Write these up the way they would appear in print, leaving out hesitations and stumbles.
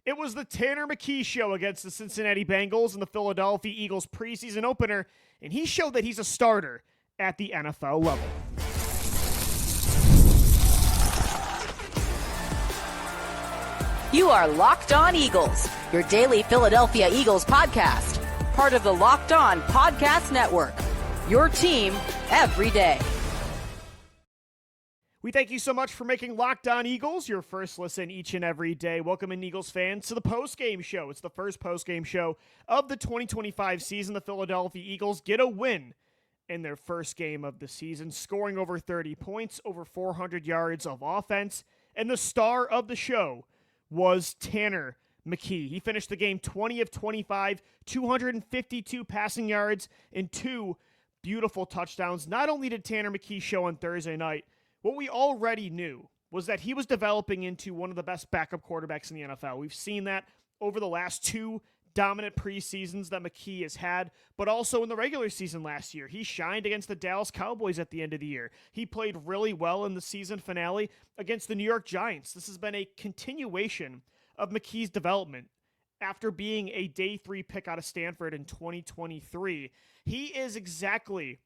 It was the Tanner McKee show against the Cincinnati Bengals in the Philadelphia Eagles preseason opener, and he showed that he's a starter at the NFL level. You are Locked On Eagles, your daily Philadelphia Eagles podcast, part of the Locked On Podcast Network, your team every day. We thank you so much for making Locked On Eagles your first listen each and every day. Welcome in, Eagles fans, to the postgame show. It's the first postgame show of the 2025 season. The Philadelphia Eagles get a win in their first game of the season, scoring over 30 points, over 400 yards of offense, and the star of the show was Tanner McKee. He finished the game 20 of 25, 252 passing yards, and 2 beautiful touchdowns. Not only did Tanner McKee show on Thursday night, what we already knew was that he was developing into one of the best backup quarterbacks in the NFL. We've seen that over the last 2 dominant preseasons that McKee has had, but also in the regular season last year. He shined against the Dallas Cowboys at the end of the year. He played really well in the season finale against the New York Giants. This has been a continuation of McKee's development after being a day 3 pick out of Stanford in 2023. He is exactly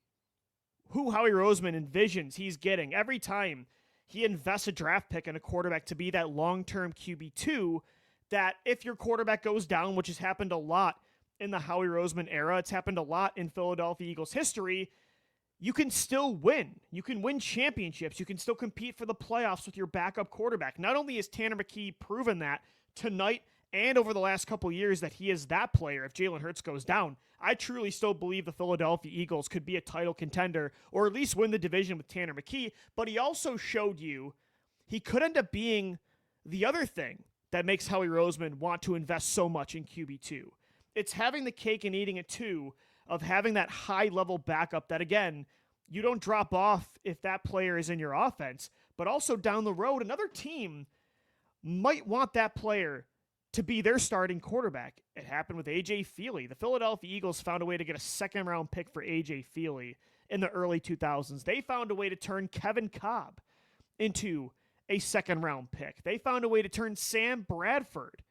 who Howie Roseman envisions he's getting every time he invests a draft pick in a quarterback to be that long-term QB2, that if your quarterback goes down, which has happened a lot in the Howie Roseman era, it's happened a lot in Philadelphia Eagles history, you can still win. You can win championships. You can still compete for the playoffs with your backup quarterback. Not only has Tanner McKee proven that tonight and over the last couple years that he is that player if Jalen Hurts goes down, I truly still believe the Philadelphia Eagles could be a title contender or at least win the division with Tanner McKee, but he also showed you he could end up being the other thing that makes Howie Roseman want to invest so much in QB2. It's having the cake and eating it too, of having that high-level backup that, again, you don't drop off if that player is in your offense, but also down the road, another team might want that player to be their starting quarterback. It happened with A.J. Feely. The Philadelphia Eagles found a way to get a second-round pick for A.J. Feely in the early 2000s. They found a way to turn Kevin Kolb into a second-round pick. They found a way to turn Sam Bradford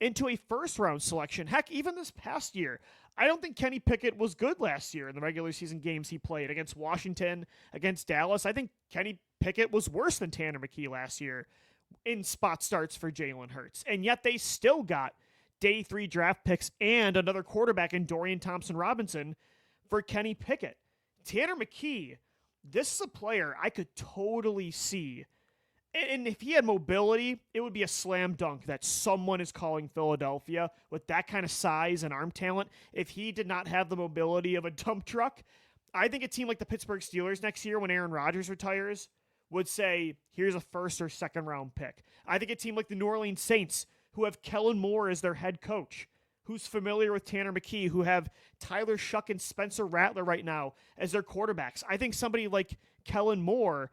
into a first-round selection. Heck, even this past year, I don't think Kenny Pickett was good last year in the regular season games he played against Washington, against Dallas. I think Kenny Pickett was worse than Tanner McKee last year in spot starts for Jalen Hurts. And yet they still got day 3 draft picks and another quarterback in Dorian Thompson-Robinson for Kenny Pickett. Tanner McKee, this is a player I could totally see. And if he had mobility, it would be a slam dunk that someone is calling Philadelphia with that kind of size and arm talent. If he did not have the mobility of a dump truck, I think a team like the Pittsburgh Steelers next year when Aaron Rodgers retires would say, here's a first or second round pick. I think a team like the New Orleans Saints, who have Kellen Moore as their head coach, who's familiar with Tanner McKee, who have Tyler Shuck and Spencer Rattler right now as their quarterbacks. I think somebody like Kellen Moore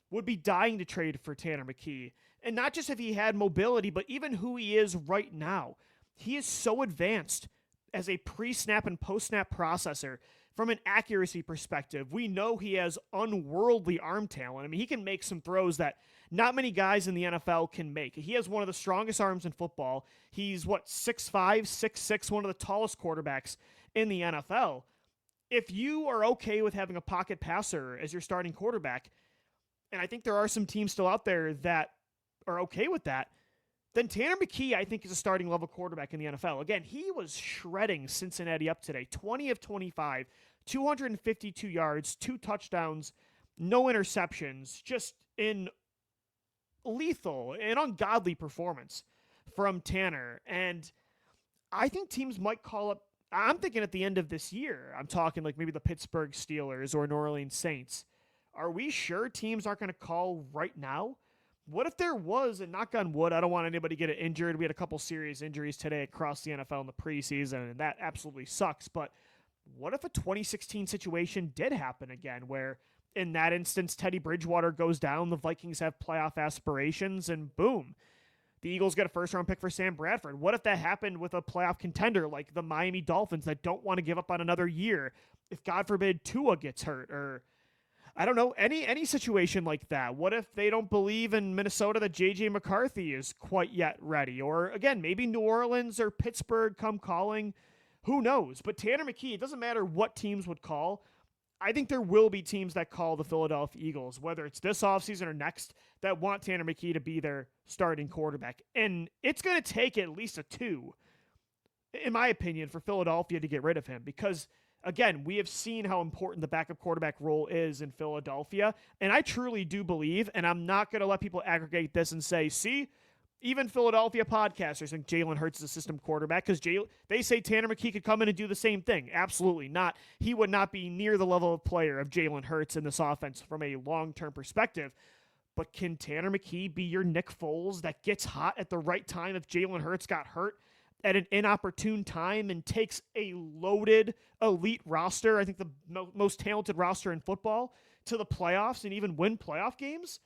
would be dying to trade for Tanner McKee. And not just if he had mobility, but even who he is right now. He is so advanced as a pre-snap and post-snap processor. From an accuracy perspective, we know he has unworldly arm talent. I mean, he can make some throws that not many guys in the NFL can make. He has one of the strongest arms in football. He's, 6'5", 6'6", one of the tallest quarterbacks in the NFL. If you are okay with having a pocket passer as your starting quarterback, and I think there are some teams still out there that are okay with that, then Tanner McKee, I think, is a starting level quarterback in the NFL. Again, he was shredding Cincinnati up today. 20 of 25, 252 yards, 2 touchdowns, no interceptions, just an lethal and ungodly performance from Tanner. And I think teams might call up, I'm thinking at the end of this year, I'm talking like maybe the Pittsburgh Steelers or New Orleans Saints. Are we sure teams aren't going to call right now? What if there was, and knock on wood, I don't want anybody to get injured. We had a couple serious injuries today across the NFL in the preseason, and that absolutely sucks. But what if a 2016 situation did happen again, where in that instance, Teddy Bridgewater goes down, the Vikings have playoff aspirations, and boom, the Eagles get a first-round pick for Sam Bradford. What if that happened with a playoff contender like the Miami Dolphins that don't want to give up on another year if, God forbid, Tua gets hurt? Or I don't know, any situation like that. What if they don't believe in Minnesota that J.J. McCarthy is quite yet ready? Or, again, maybe New Orleans or Pittsburgh come calling. Who knows? But Tanner McKee, it doesn't matter what teams would call. I think there will be teams that call the Philadelphia Eagles, whether it's this offseason or next, that want Tanner McKee to be their starting quarterback. And it's going to take at least a 2, in my opinion, for Philadelphia to get rid of him. Because, again, we have seen how important the backup quarterback role is in Philadelphia. And I truly do believe, and I'm not going to let people aggregate this and say, see, even Philadelphia podcasters think Jalen Hurts is a system quarterback because they say Tanner McKee could come in and do the same thing. Absolutely not. He would not be near the level of player of Jalen Hurts in this offense from a long-term perspective. But can Tanner McKee be your Nick Foles that gets hot at the right time if Jalen Hurts got hurt at an inopportune time and takes a loaded elite roster, I think the most talented roster in football, to the playoffs and even win playoff games?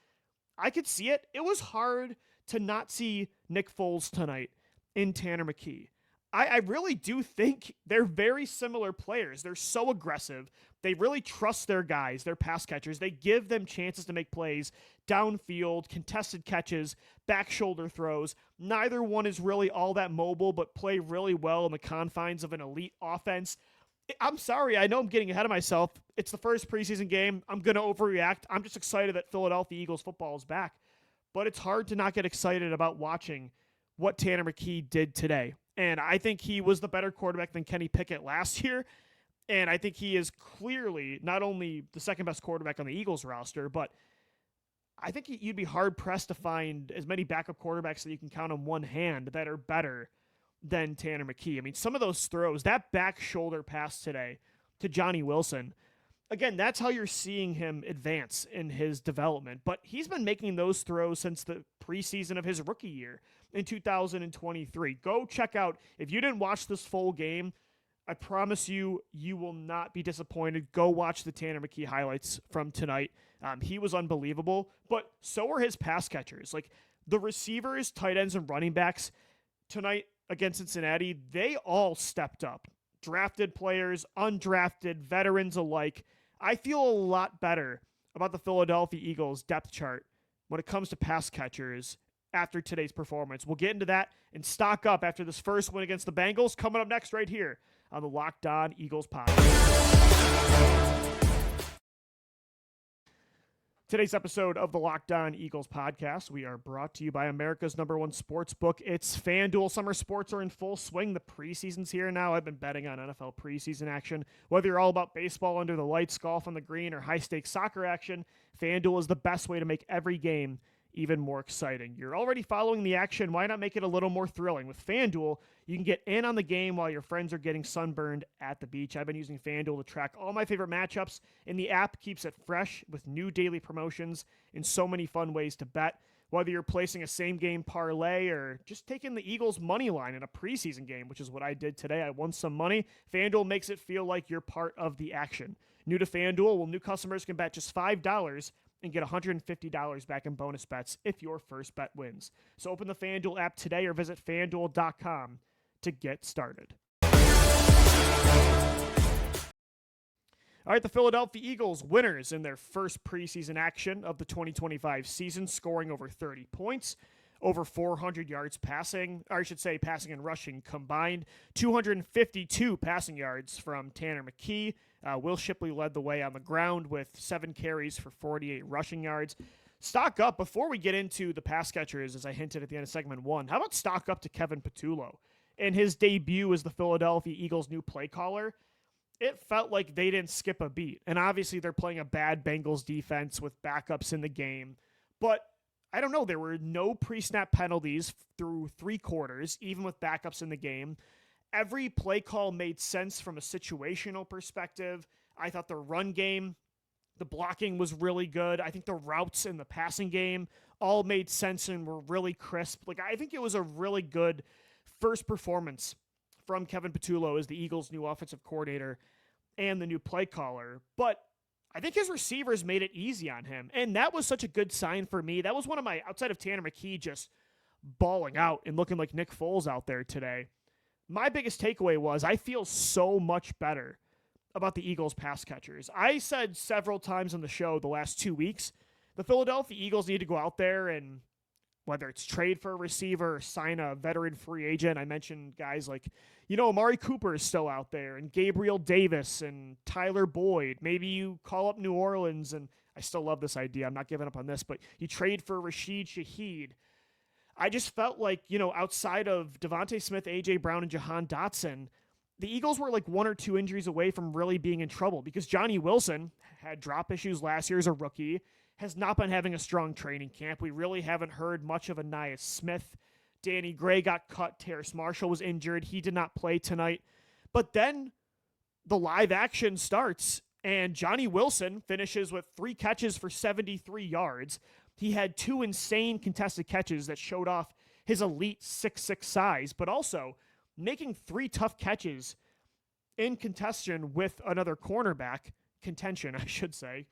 I could see it. It was hard to not see Nick Foles tonight in Tanner McKee. I really do think they're very similar players. They're so aggressive. They really trust their guys, their pass catchers. They give them chances to make plays downfield, contested catches, back shoulder throws. Neither one is really all that mobile, but play really well in the confines of an elite offense. I'm sorry, I know I'm getting ahead of myself. It's the first preseason game. I'm going to overreact. I'm just excited that Philadelphia Eagles football is back. But it's hard to not get excited about watching what Tanner McKee did today. And I think he was the better quarterback than Kenny Pickett last year. And I think he is clearly not only the second best quarterback on the Eagles roster, but I think you'd be hard-pressed to find as many backup quarterbacks that you can count on one hand that are better than Tanner McKee. I mean, some of those throws, that back shoulder pass today to Johnny Wilson, again, that's how you're seeing him advance in his development. But he's been making those throws since the preseason of his rookie year in 2023. Go check out, if you didn't watch this full game, I promise you, you will not be disappointed. Go watch the Tanner McKee highlights from tonight. He was unbelievable, but so were his pass catchers. Like the receivers, tight ends, and running backs tonight against Cincinnati, they all stepped up. Drafted players, undrafted, veterans alike. I feel a lot better about the Philadelphia Eagles depth chart when it comes to pass catchers after today's performance. We'll get into that and stock up after this first win against the Bengals, coming up next right here on the Locked On Eagles podcast. Today's episode of the Locked On Eagles podcast, we are brought to you by America's #1 sports book. It's FanDuel. Summer sports are in full swing. The preseason's here now. I've been betting on NFL preseason action. Whether you're all about baseball under the lights, golf on the green, or high-stakes soccer action, FanDuel is the best way to make every game even more exciting. You're already following the action. Why not make it a little more thrilling? With FanDuel, you can get in on the game while your friends are getting sunburned at the beach. I've been using FanDuel to track all my favorite matchups, and the app keeps it fresh with new daily promotions and so many fun ways to bet. Whether you're placing a same-game parlay or just taking the Eagles' money line in a preseason game, which is what I did today. I won some money. FanDuel makes it feel like you're part of the action. New to FanDuel, well, new customers can bet just $5 and get $150 back in bonus bets if your first bet wins. So open the FanDuel app today or visit FanDuel.com to get started. All right, the Philadelphia Eagles winners in their first preseason action of the 2025 season, scoring over 30 points, over 400 yards passing, or I should say passing and rushing combined, 252 passing yards from Tanner McKee. Will Shipley led the way on the ground with 7 carries for 48 rushing yards. Stock up, before we get into the pass catchers, as I hinted at the end of segment 1, how about stock up to Kevin Patullo? In his debut as the Philadelphia Eagles' new play caller, it felt like they didn't skip a beat. And obviously they're playing a bad Bengals defense with backups in the game. But I don't know, there were no pre-snap penalties through 3 quarters, even with backups in the game. Every play call made sense from a situational perspective. I thought the run game, the blocking was really good. I think the routes in the passing game all made sense and were really crisp. Like, I think it was a really good first performance from Kevin Patullo as the Eagles' new offensive coordinator and the new play caller. But I think his receivers made it easy on him. And that was such a good sign for me. That was one of my, outside of Tanner McKee just balling out and looking like Nick Foles out there today, my biggest takeaway was I feel so much better about the Eagles pass catchers. I said several times on the show the last 2 weeks, the Philadelphia Eagles need to go out there and whether it's trade for a receiver or sign a veteran free agent. I mentioned guys like, Amari Cooper is still out there and Gabriel Davis and Tyler Boyd. Maybe you call up New Orleans, and I still love this idea. I'm not giving up on this, but you trade for Rashid Shaheed. I just felt like, outside of Devontae Smith, A.J. Brown, and Jahan Dotson, the Eagles were like 1 or 2 injuries away from really being in trouble because Johnny Wilson had drop issues last year as a rookie, has not been having a strong training camp. We really haven't heard much of Ainias Smith. Danny Gray got cut. Terrace Marshall was injured. He did not play tonight. But then the live action starts, and Johnny Wilson finishes with 3 catches for 73 yards. He had 2 insane contested catches that showed off his elite 6'6" size, but also making 3 tough catches in contention with another cornerback, contention, I should say,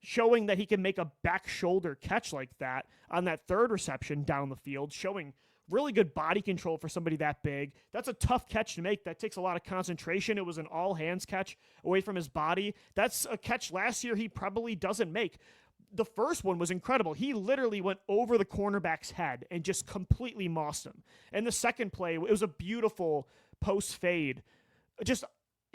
showing that he can make a back shoulder catch like that on that 3rd reception down the field, showing really good body control for somebody that big. That's a tough catch to make. That takes a lot of concentration. It was an all-hands catch away from his body. That's a catch last year he probably doesn't make. The first one was incredible. He literally went over the cornerback's head and just completely mossed him. And the second play, it was a beautiful post fade, just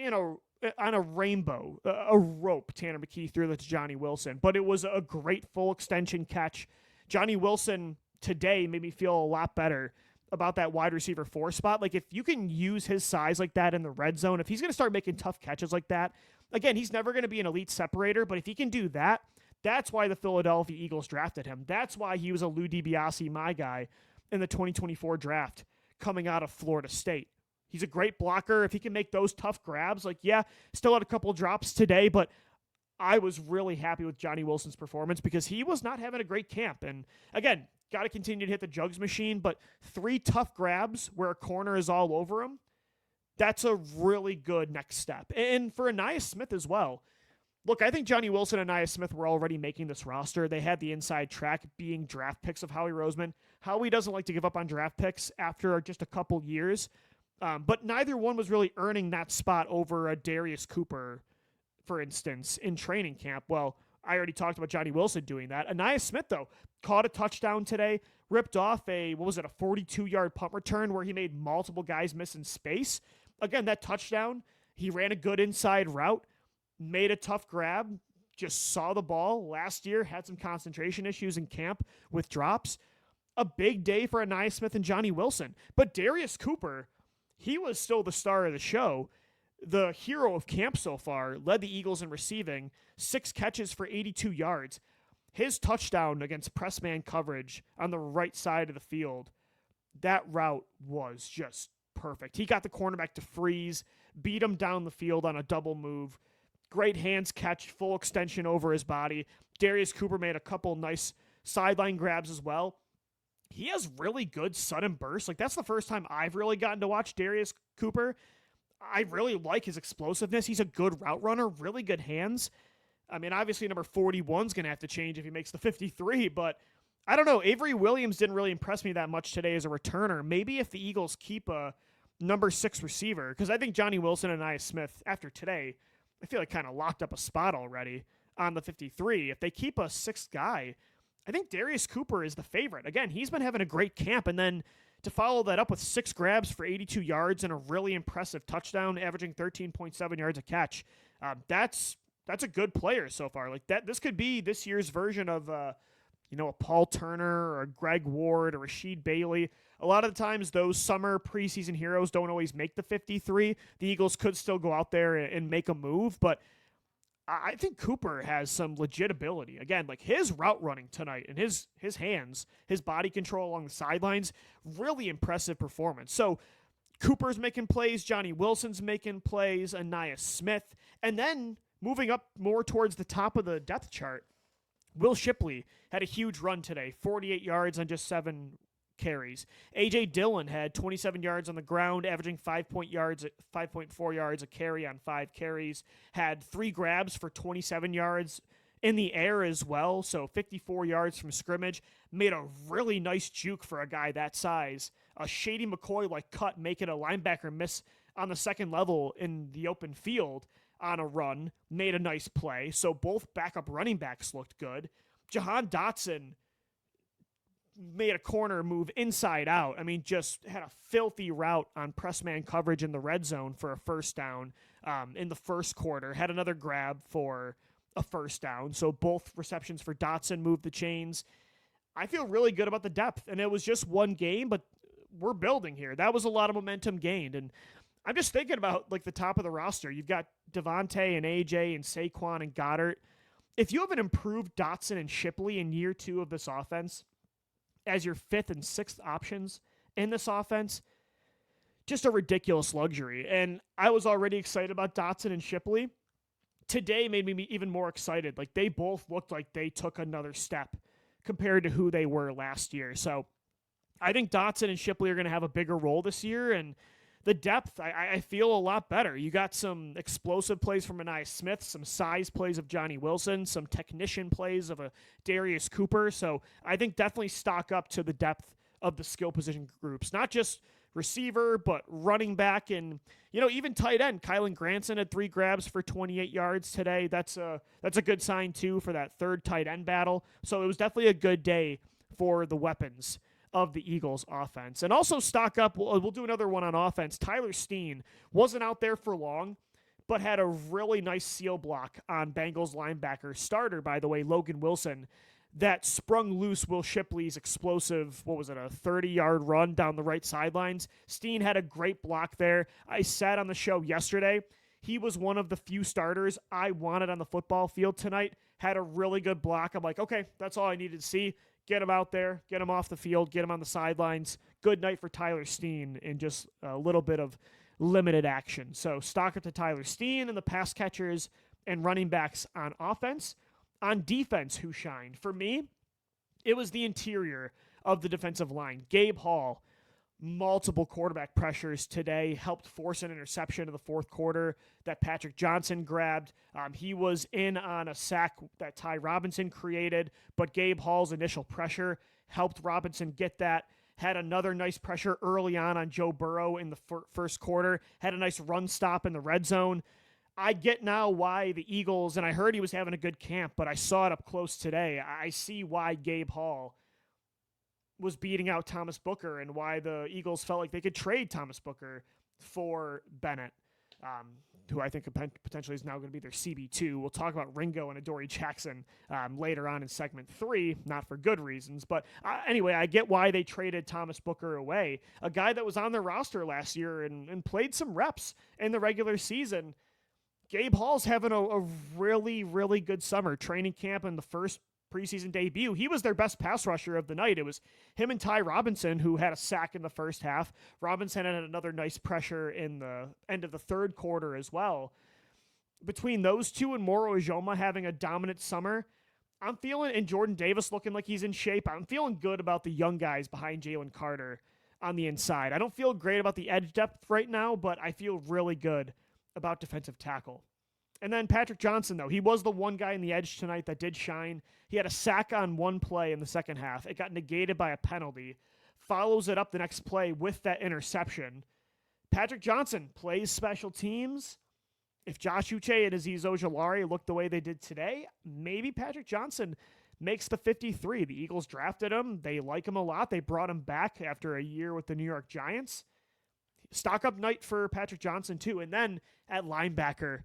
on a rainbow, a rope. Tanner McKee threw that to Johnny Wilson, but it was a great full extension catch. Johnny Wilson today made me feel a lot better about that wide receiver 4 spot. Like if you can use his size like that in the red zone, if he's going to start making tough catches like that, again, he's never going to be an elite separator, but if he can do that, that's why the Philadelphia Eagles drafted him. That's why he was a Lou DiBiase, my guy, in the 2024 draft coming out of Florida State. He's a great blocker. If he can make those tough grabs, still had a couple drops today, but I was really happy with Johnny Wilson's performance because he was not having a great camp. And again, got to continue to hit the jugs machine, but 3 tough grabs where a corner is all over him, that's a really good next step. And for Ainias Smith as well. Look, I think Johnny Wilson and Ainias Smith were already making this roster. They had the inside track being draft picks of Howie Roseman. Howie doesn't like to give up on draft picks after just a couple years. But neither one was really earning that spot over a Darius Cooper, for instance, in training camp. Well, I already talked about Johnny Wilson doing that. Ainias Smith, though, caught a touchdown today, ripped off a 42-yard punt return where he made multiple guys miss in space. Again, that touchdown, he ran a good inside route, made a tough grab, just saw the ball. Last year, had some concentration issues in camp with drops. A big day for Ainias Smith and Johnny Wilson. But Darius Cooper, he was still the star of the show. The hero of camp so far, led the Eagles in receiving, 6 catches for 82 yards. His touchdown against press man coverage on the right side of the field, that route was just perfect. He got the cornerback to freeze, beat him down the field on a double move. Great hands catch, full extension over his body. Darius Cooper made a couple nice sideline grabs as well. He has really good sudden bursts. That's the first time I've really gotten to watch Darius Cooper. I really like his explosiveness. He's a good route runner, really good hands. I mean, obviously number 41 is going to have to change if he makes the 53, but I don't know. Avery Williams didn't really impress me that much today as a returner. Maybe if the Eagles keep a number 6 receiver, because I think Johnny Wilson and Ainias Smith, after today, I feel like kind of locked up a spot already on the 53. If they keep a 6th guy, I think Darius Cooper is the favorite. Again, he's been having a great camp, and then to follow that up with 6 grabs for 82 yards and a really impressive touchdown, averaging 13.7 yards a catch, that's a good player so far. This could be this year's version of a Paul Turner or a Greg Ward or Rasheed Bailey. A lot of the times those summer preseason heroes don't always make the 53. The Eagles could still go out there and make a move, but I think Cooper has some legit ability. Again, his route running tonight and his hands, his body control along the sidelines, really impressive performance. So Cooper's making plays, Johnny Wilson's making plays, Ainias Smith, and then moving up more towards the top of the depth chart, Will Shipley had a huge run today, 48 yards on just 7 carries. A.J. Dillon had 27 yards on the ground, averaging 5.4 yards a carry on 5 carries. Had 3 grabs for 27 yards in the air as well, so 54 yards from scrimmage. Made a really nice juke for a guy that size. A Shady McCoy cut, making a linebacker miss on the second level in the open field on a run, made a nice play. So both backup running backs looked good. Jahan Dotson made a corner move inside out. I mean, just had a filthy route on press man coverage in the red zone for a first down in the first quarter. Had another grab for a first down. So both receptions for Dotson moved the chains. I feel really good about the depth, and it was just one game, but we're building here. That was a lot of momentum gained, and I'm just thinking about like the top of the roster. You've got Devontae and AJ and Saquon and Goddard. If you have an improved Dotson and Shipley in year 2 of this offense as your 5th and 6th options in this offense, just a ridiculous luxury. And I was already excited about Dotson and Shipley. Today made me even more excited. Like, they both looked like they took another step compared to who they were last year. So I think Dotson and Shipley are going to have a bigger role this year, and the depth, I feel a lot better. You got some explosive plays from Anais Smith, some size plays of Johnny Wilson, some technician plays of a Darius Cooper. So I think definitely stock up to the depth of the skill position groups, not just receiver, but running back and, even tight end. Kylan Granson had 3 grabs for 28 yards today. That's a good sign too for that third tight end battle. So it was definitely a good day for the weapons of the Eagles offense. And also stock up, we'll do another one on offense. Tyler Steen wasn't out there for long, but had a really nice seal block on Bengals linebacker starter, by the way, Logan Wilson, that sprung loose Will Shipley's explosive, a 30-yard run down the right sidelines. Steen had a great block there. I said on the show yesterday, he was one of the few starters I wanted on the football field tonight. Had a really good block. I'm like, okay, that's all I needed to see. Get him out there, get him off the field, get him on the sidelines. Good night for Tyler Steen in just a little bit of limited action. So stock up to Tyler Steen and the pass catchers and running backs on offense. On defense, who shined? For me, it was the interior of the defensive line. Gabe Hall, multiple quarterback pressures today, helped force an interception in the fourth quarter that Patrick Johnson grabbed. He was in on a sack that Ty Robinson created, but Gabe Hall's initial pressure helped Robinson get that. Had another nice pressure early on Joe Burrow in the first quarter. Had a nice run stop in the red zone. I get now why the Eagles, and I heard he was having a good camp, but I saw it up close today. I see why Gabe Hall was beating out Thomas Booker and why the Eagles felt like they could trade Thomas Booker for Bennett, who I think potentially is now going to be their CB2. We'll talk about Ringo and Adoree Jackson later on in segment 3, not for good reasons. But anyway, I get why they traded Thomas Booker away, a guy that was on their roster last year and played some reps in the regular season. Gabe Hall's having a really, really good summer. Training camp and the first preseason debut, he was their best pass rusher of the night. It was him and Ty Robinson, who had a sack in the first half. Robinson had another nice pressure in the end of the third quarter as well. Between those two and Moro Ijoma having a dominant summer, I'm feeling, and Jordan Davis looking like he's in shape, I'm feeling good about the young guys behind Jalen Carter on the inside. I don't feel great about the edge depth right now, but I feel really good about defensive tackle. And then Patrick Johnson, though, he was the one guy in the edge tonight that did shine. He had a sack on one play in the second half. It got negated by a penalty. Follows it up the next play with that interception. Patrick Johnson plays special teams. If Josh Uche and Azeez Ojulari look the way they did today, maybe Patrick Johnson makes the 53. The Eagles drafted him. They like him a lot. They brought him back after a year with the New York Giants. Stock up night for Patrick Johnson, too. And then at linebacker,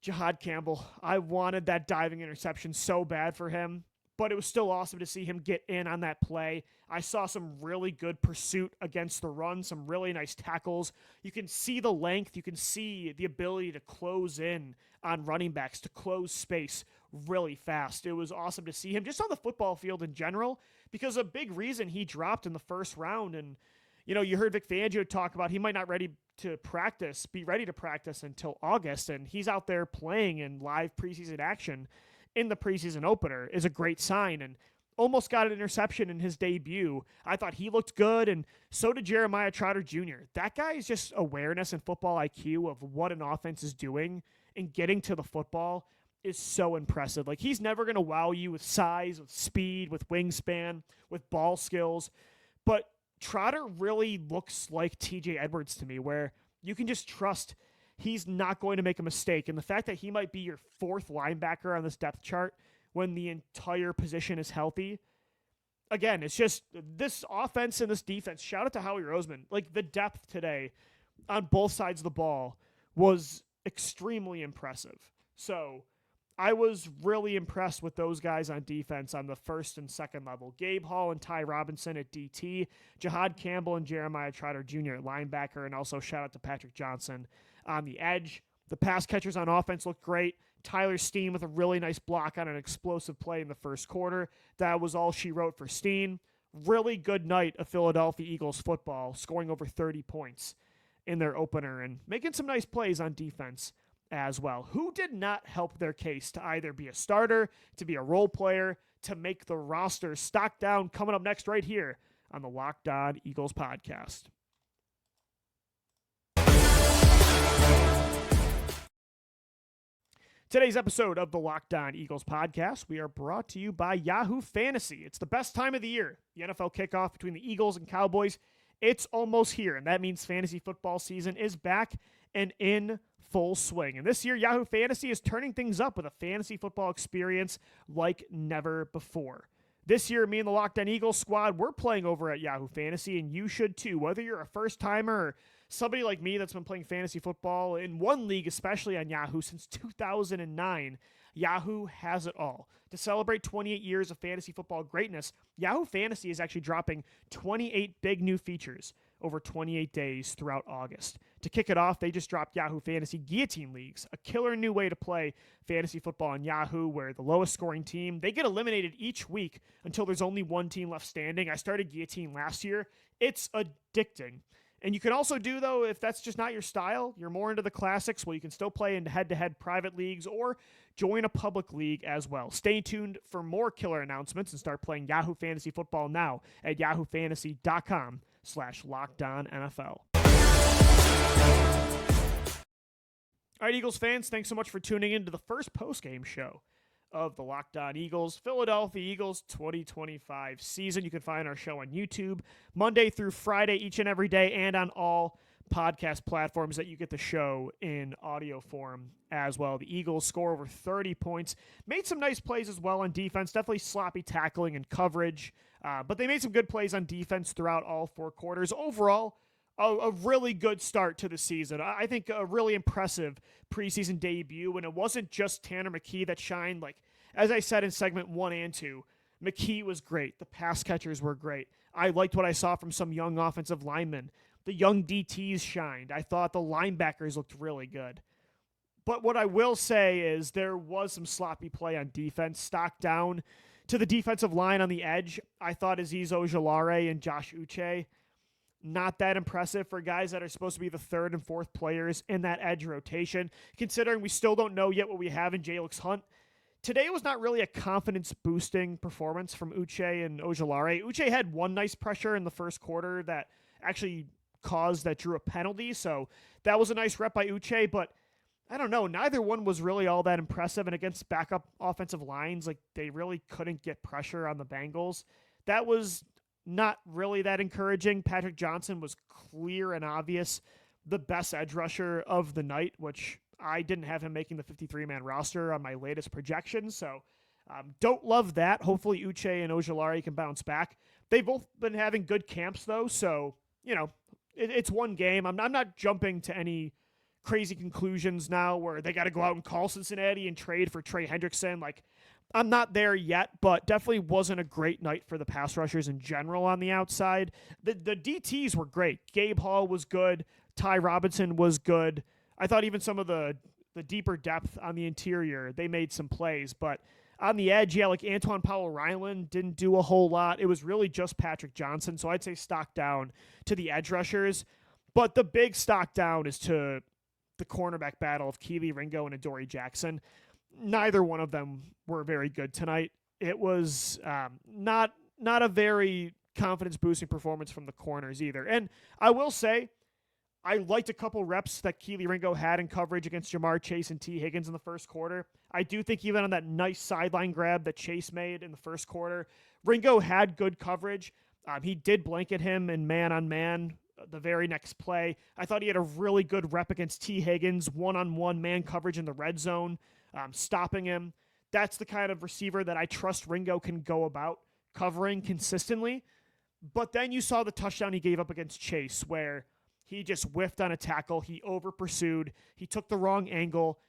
Jahad Campbell. I wanted that diving interception so bad for him, but it was still awesome to see him get in on that play. I saw some really good pursuit against the run, some really nice tackles. You can see the length. You can see the ability to close in on running backs, to close space really fast. It was awesome to see him just on the football field in general, because a big reason he dropped in the first round. And you heard Vic Fangio talk about he might not be ready to practice until August, and he's out there playing in live preseason action in the preseason opener is a great sign, and almost got an interception in his debut. I thought he looked good, and so did Jeremiah Trotter Jr. That guy is just awareness and football IQ of what an offense is doing and getting to the football is so impressive. Like, he's never going to wow you with size, with speed, with wingspan, with ball skills, but Trotter really looks like TJ Edwards to me, where you can just trust he's not going to make a mistake. And the fact that he might be your fourth linebacker on this depth chart when the entire position is healthy, again, it's just this offense and this defense. Shout out to Howie Roseman. Like, the depth today on both sides of the ball was extremely impressive. So I was really impressed with those guys on defense on the first and second level. Gabe Hall and Ty Robinson at DT, Jahad Campbell and Jeremiah Trotter Jr. at linebacker, and also shout out to Patrick Johnson on the edge. The pass catchers on offense looked great. Tyler Steen with a really nice block on an explosive play in the first quarter. That was all she wrote for Steen. Really good night of Philadelphia Eagles football, scoring over 30 points in their opener and making some nice plays on defense as well. Who did not help their case to either be a starter, to be a role player, to make the roster? Stock down coming up next right here on the Locked On Eagles podcast. Today's episode of the Locked On Eagles podcast, we are brought to you by Yahoo Fantasy. It's the best time of the year. The NFL kickoff between the Eagles and Cowboys, it's almost here, and that means fantasy football season is back and in full swing. And this year, Yahoo Fantasy is turning things up with a fantasy football experience like never before. This year, me and the Locked On Eagles squad, we're playing over at Yahoo Fantasy, and you should too. Whether you're a first-timer or somebody like me that's been playing fantasy football in one league, especially on Yahoo, since 2009, Yahoo has it all. To celebrate 28 years of fantasy football greatness, Yahoo Fantasy is actually dropping 28 big new features over 28 days throughout August. To kick it off, they just dropped Yahoo Fantasy Guillotine Leagues, a killer new way to play fantasy football on Yahoo, where the lowest scoring team, they get eliminated each week until there's only one team left standing. I started Guillotine last year. It's addicting. And you can also do, though, if that's just not your style, you're more into the classics, well, you can still play in head-to-head private leagues or join a public league as well. Stay tuned for more killer announcements and start playing Yahoo Fantasy Football now at yahoofantasy.com/LockedOnNFL. All right, Eagles fans, thanks so much for tuning in to the first postgame show of the Locked On Eagles, Philadelphia Eagles 2025 season. You can find our show on YouTube Monday through Friday, each and every day, and on all podcast platforms that you get the show in audio form as well. The Eagles score over 30 points, made some nice plays as well on defense, definitely sloppy tackling and coverage, but they made some good plays on defense throughout all four quarters. Overall, a really good start to the season. I think a really impressive preseason debut, and it wasn't just Tanner McKee that shined. Like, as I said in segment 1 and 2, McKee was great. The pass catchers were great. I liked what I saw from some young offensive linemen. The young DTs shined. I thought the linebackers looked really good. But what I will say is there was some sloppy play on defense. Stock down to the defensive line on the edge. I thought Azeez Ojulari and Josh Uche, not that impressive for guys that are supposed to be the third and fourth players in that edge rotation, considering we still don't know yet what we have in Jalix Hunt. Today was not really a confidence-boosting performance from Uche and Ojulari. Uche had one nice pressure in the first quarter that actually drew a penalty, so that was a nice rep by Uche, but I don't know, neither one was really all that impressive, and against backup offensive lines, like, they really couldn't get pressure on the Bengals. That was not really that encouraging. Patrick Johnson was clear and obvious the best edge rusher of the night, which I didn't have him making the 53-man roster on my latest projection, so don't love that. Hopefully Uche and Ojulari can bounce back. They've both been having good camps, though, so, you know, it's one game. I'm not jumping to any crazy conclusions now where they got to go out and call Cincinnati and trade for Trey Hendrickson. Like, I'm not there yet, but definitely wasn't a great night for the pass rushers in general on the outside. The DTs were great. Gabe Hall was good. Ty Robinson was good. I thought even some of the deeper depth on the interior, they made some plays. But on the edge, yeah, like Antoine Powell-Ryland didn't do a whole lot. It was really just Patrick Johnson, so I'd say stock down to the edge rushers. But the big stock down is to the cornerback battle of Kelee, Ringo, and Adoree Jackson. Neither one of them were very good tonight. It was not a very confidence-boosting performance from the corners either. And I will say, I liked a couple reps that Kelee Ringo had in coverage against Jamar Chase and T. Higgins in the first quarter. I do think even on that nice sideline grab that Chase made in the first quarter, Ringo had good coverage. He did blanket him in man-on-man the very next play. I thought he had a really good rep against T. Higgins, one-on-one man coverage in the red zone, stopping him. That's the kind of receiver that I trust Ringo can go about covering consistently. But then you saw the touchdown he gave up against Chase where he just whiffed on a tackle. He over-pursued. He took the wrong angle,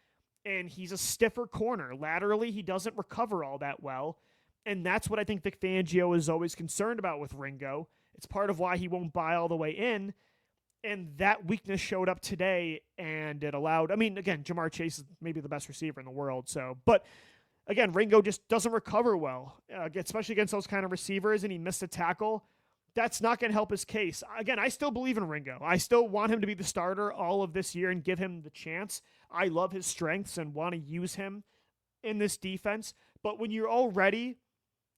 and he's a stiffer corner. Laterally, he doesn't recover all that well, and that's what I think Vic Fangio is always concerned about with Ringo. It's part of why he won't buy all the way in, and that weakness showed up today, and it allowed, I mean, again, Jamar Chase is maybe the best receiver in the world, but again, Ringo just doesn't recover well, especially against those kind of receivers, and he missed a tackle. That's not going to help his case. Again, I still believe in Ringo. I still want him to be the starter all of this year and give him the chance. I love his strengths and want to use him in this defense. But when you're already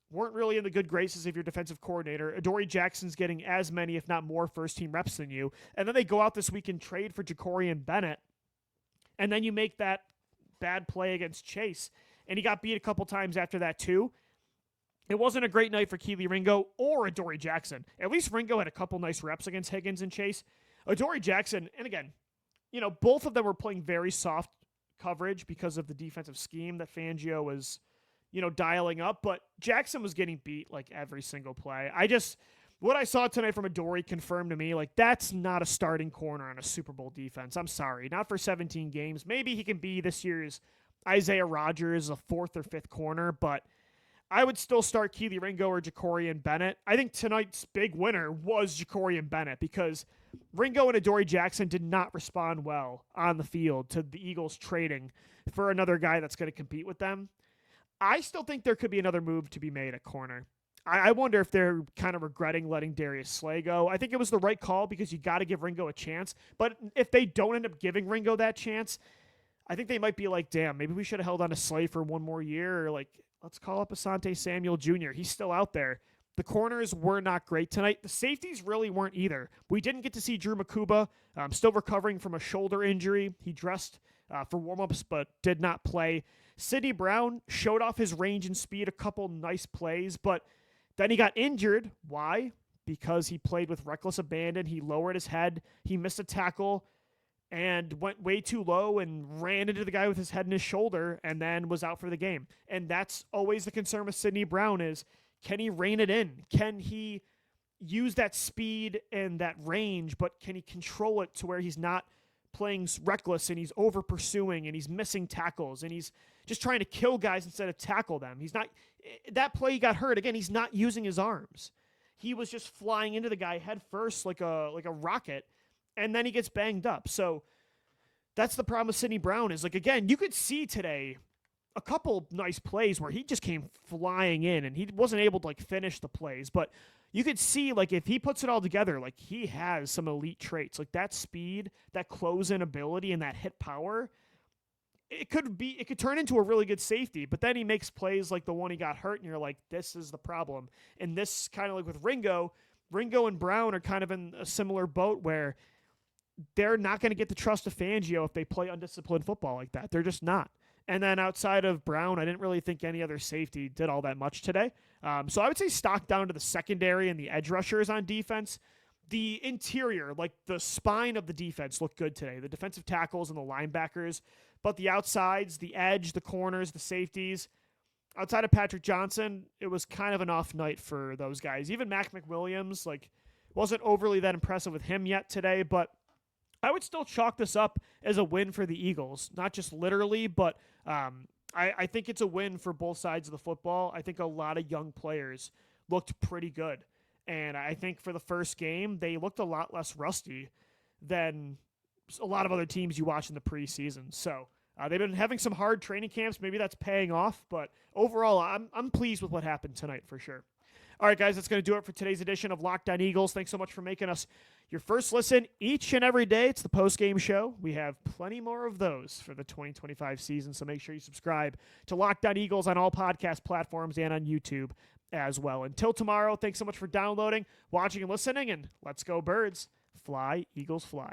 weren't really in the good graces of your defensive coordinator, Adoree Jackson's getting as many, if not more, first-team reps than you, and then they go out this week and trade for Jakorian Bennett, and then you make that bad play against Chase, and he got beat a couple times after that too. It wasn't a great night for Kelee Ringo or Adoree Jackson. At least Ringo had a couple nice reps against Higgins and Chase. Adoree Jackson, and again, both of them were playing very soft coverage because of the defensive scheme that Fangio was, dialing up. But Jackson was getting beat like every single play. What I saw tonight from Adoree confirmed to me, that's not a starting corner on a Super Bowl defense. I'm sorry, not for 17 games. Maybe he can be this year's Isaiah Rodgers, a fourth or fifth corner, but I would still start Kelee Ringo or Jakorian Bennett. I think tonight's big winner was Jakorian Bennett because Ringo and Adoree Jackson did not respond well on the field to the Eagles trading for another guy that's going to compete with them. I still think there could be another move to be made at corner. I wonder if they're kind of regretting letting Darius Slay go. I think it was the right call because you got to give Ringo a chance. But if they don't end up giving Ringo that chance, I think they might be like, damn, maybe we should have held on to Slay for one more year, or let's call up Asante Samuel Jr. He's still out there. The corners were not great tonight. The safeties really weren't either. We didn't get to see Drew Makuba, still recovering from a shoulder injury. He dressed for warmups but did not play. Sidney Brown showed off his range and speed, a couple nice plays, but then he got injured. Why? Because he played with reckless abandon. He lowered his head. He missed a tackle and went way too low and ran into the guy with his head and his shoulder and then was out for the game. And that's always the concern with Sidney Brown is, can he rein it in? Can he use that speed and that range, but can he control it to where he's not playing reckless and he's over pursuing and he's missing tackles and he's just trying to kill guys instead of tackle them? He's not, that play he got hurt. Again, he's not using his arms. He was just flying into the guy head first like a rocket, and then he gets banged up. So that's the problem with Sidney Brown is, again, you could see today a couple nice plays where he just came flying in and he wasn't able to finish the plays, but you could see if he puts it all together, he has some elite traits, that speed, that close-in ability, and that hit power. It could turn into a really good safety, but then he makes plays like the one he got hurt and you're like, this is the problem. And this kind of with Ringo and Brown are kind of in a similar boat where they're not going to get the trust of Fangio if they play undisciplined football like that. They're just not. And then outside of Brown, I didn't really think any other safety did all that much today. So I would say stock down to the secondary and the edge rushers on defense. The interior, the spine of the defense, looked good today. The defensive tackles and the linebackers. But the outsides, the edge, the corners, the safeties, outside of Patrick Johnson, it was kind of an off night for those guys. Even Mac McWilliams, wasn't overly that impressive with him yet today, but I would still chalk this up as a win for the Eagles. Not just literally, but I think it's a win for both sides of the football. I think a lot of young players looked pretty good. And I think for the first game, they looked a lot less rusty than a lot of other teams you watch in the preseason. So they've been having some hard training camps. Maybe that's paying off. But overall, I'm pleased with what happened tonight for sure. All right, guys, that's going to do it for today's edition of Locked On Eagles. Thanks so much for making us your first listen each and every day. It's the postgame show. We have plenty more of those for the 2025 season, so make sure you subscribe to Locked On Eagles on all podcast platforms and on YouTube as well. Until tomorrow, thanks so much for downloading, watching, and listening, and let's go Birds. Fly, Eagles, fly.